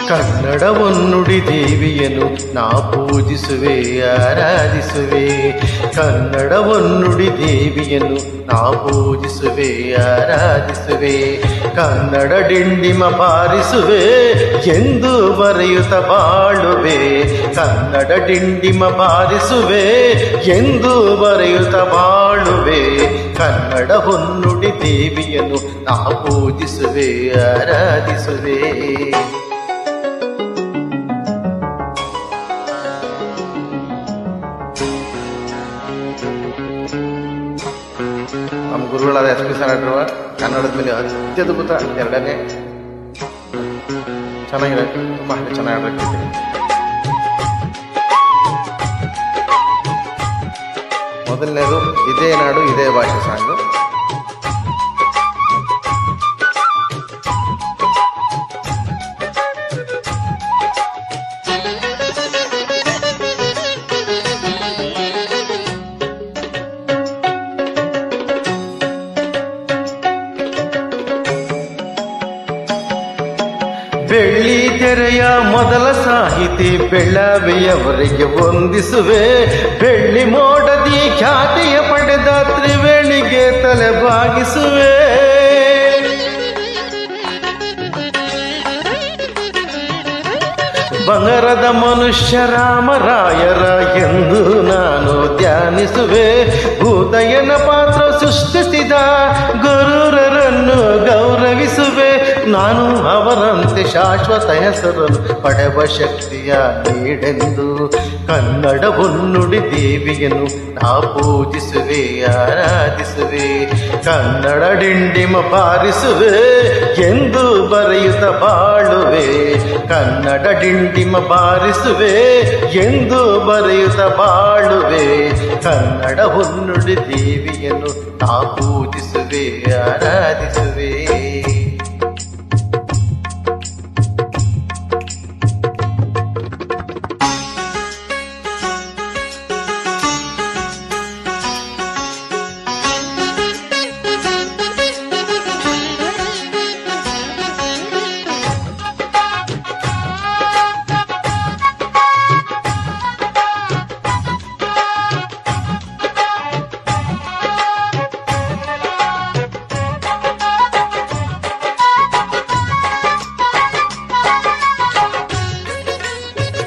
ಕನ್ನಡವನ್ನುಡಿ ದೇವಿಯನ್ನು ನಾ ಪೂಜಿಸುವೆ ಆರಾಧಿಸುವೆ. ಕನ್ನಡವನ್ನುಡಿ ದೇವಿಯನ್ನು ನಾ ಪೂಜಿಸುವೆ ಆರಾಧಿಸುವೆ. ಕನ್ನಡ ಡಿಂಡಿಮ ಬಾರಿಸುವೆ ಎಂದು ಬರೆಯುತ್ತ ಬಾಳುವೆ. ಕನ್ನಡ ಡಿಂಡಿಮ ಬಾರಿಸುವೆ ಎಂದು ಬರೆಯುತ್ತ ಬಾಳುವೆ. ಕನ್ನಡ ಹೊನ್ನುಡಿ ದೇವಿಯನ್ನು ನಾ ಪೂಜಿಸುವೆ ಆರಾಧಿಸುವೆ. ನಮ್ಮ ಗುರುಗಳಾದ ಎಸ್ ಪಿ ಸರಾಟ್ರವ ಕನ್ನಡದ ಮೇಲೆ ಅತ್ಯದ್ಭುತ ಎರಡನೇ ಚೆನ್ನಾಗಿದೆ, ತುಂಬ ಚೆನ್ನಾಗಿ ಹಾಡ್ತಿದ್ದೀನಿ. ಮೊದಲನೇದು ಇದೇ ನಾಡು ಇದೇ ಭಾಷೆ ಸಾಂಗು. ಬೆಳ್ಳಿ ತೆರೆಯ ಮೊದಲ ಸಾಹಿತಿ ಬೆಳ್ಳವೆಯವರಿಗೆ ವಂದಿಸುವೆ. ಬೆಳ್ಳಿ ಮೋಡದಿ ಖ್ಯಾತಿಯ ಪಡೆದ ತ್ರಿವೇಣಿಗೆ ತಲೆ ಬಾಗಿಸುವೆ. ಬಂಗಾರದ ಮನುಷ್ಯ ರಾಮರಾಯರ ಎಂದು ನಾನು ಧ್ಯಾನಿಸುವೆ. ಭೂದಯನ ಪಾತ್ರ ಸೃಷ್ಟಿಸಿದ ಗುರುರರನ್ನು ಗೌರವಿಸುವೆ. ನಾನು ಅವರಂತೆ ಶಾಶ್ವತ ಹೆಸರನ್ನು ಪಡೆವ ಶಕ್ತಿಯ ನೀಡೆಂದು ಕನ್ನಡ ಹೊನ್ನುಡಿ ದೇವಿಯನ್ನು ನಾ ಪೂಜಿಸುವೆ ಆರಾಧಿಸುವೆ. ಕನ್ನಡ ಡಿಂಡಿಮ ಬಾರಿಸುವೆ ಎಂದು ಬರೆಯುತ್ತ ಬಾಳುವೆ. ಕನ್ನಡ ಡಿಂಡಿಮ ಬಾರಿಸುವೆ ಎಂದು ಬರೆಯುತ್ತ ಬಾಳುವೆ. ಕನ್ನಡ ಹೊನ್ನುಡಿ ದೇವಿಯನ್ನು ನಾ ಪೂಜಿಸುವೆ ಆರಾಧಿಸುವೆ.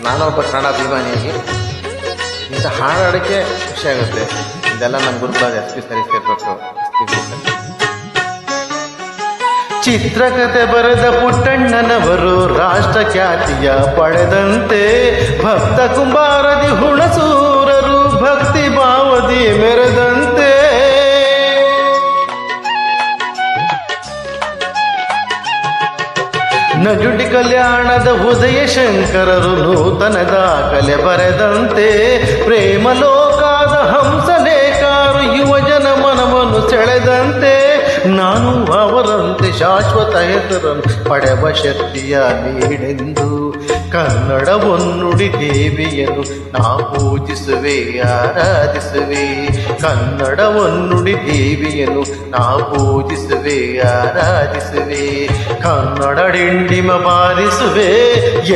ನಾನೊಬ್ಬ ಕನ್ನಡ ಅಭಿಮಾನಿಯಾಗಿ ಇಂಥ ಹಾಡಾಡೋಕ್ಕೆ ಖುಷಿ ಆಗುತ್ತೆ. ಇದೆಲ್ಲ ನಮ್ಮ ಗುರುಗಳಾದ ಎಸ್ ಪಿ ಸರಿ ಸೇರ್ಬೇಕು. ಚಿತ್ರಕಥೆ ಬರೆದ ಪುಟ್ಟಣ್ಣನವರು ರಾಷ್ಟ್ರ ಖ್ಯಾತಿಯ ಪಡೆದಂತೆ ಭಕ್ತ ಕುಂಬಾರದಿ ಹುಣಸೂರರು ಭಕ್ತಿ ಭಾವದಿ ಮೆರೆದಂತೆ ನಜುಡಿ ಕಲ್ಯಾಣದ ಉದಯ ಶಂಕರರು ನೂತನ ದಾಖಲೆ ಬರೆದಂತೆ ಪ್ರೇಮ ಲೋಕಾದ ಹಂಸಲೇಖರು ಯುವಜನ ಮನವನ್ನು ಸೆಳೆದಂತೆ ನಾನು ಅವರಂತೆ ಶಾಶ್ವತ ಹೆಸರನ್ನು ಪಡೆವ ಶಕ್ತಿಯ ನೀಡೆಂದು ಕನ್ನಡ ಹೊನ್ನುಡಿ ದೇವಿಯನ್ನು ನಾ ಪೂಜಿಸುವೆ ಆರಾಧಿಸುವೆ. ಕನ್ನಡ ಹೊನ್ನುಡಿ ದೇವಿಯನ್ನು ನಾ ಪೂಜಿಸುವೆ ಆರಾಧಿಸುವೆ. ಕನ್ನಡ ಡಿಂಡಿಮ ಬಾರಿಸುವೆ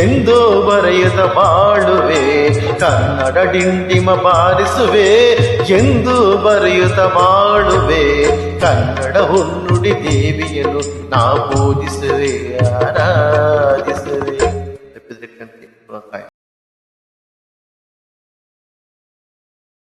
ಎಂದು ಬರೆಯುತ್ತ ಬಾಳುವೆ. ಕನ್ನಡ ಡಿಂಡಿಮ ಬಾರಿಸುವೆ ಎಂದು ಬರೆಯುತ್ತ ಬಾಳುವೆ. ಕನ್ನಡ ಹೊನ್ನುಡಿ ದೇವಿಯನ್ನು ನಾ ಪೂಜಿಸುವೆ ಆರಾಧಿಸುವೆ.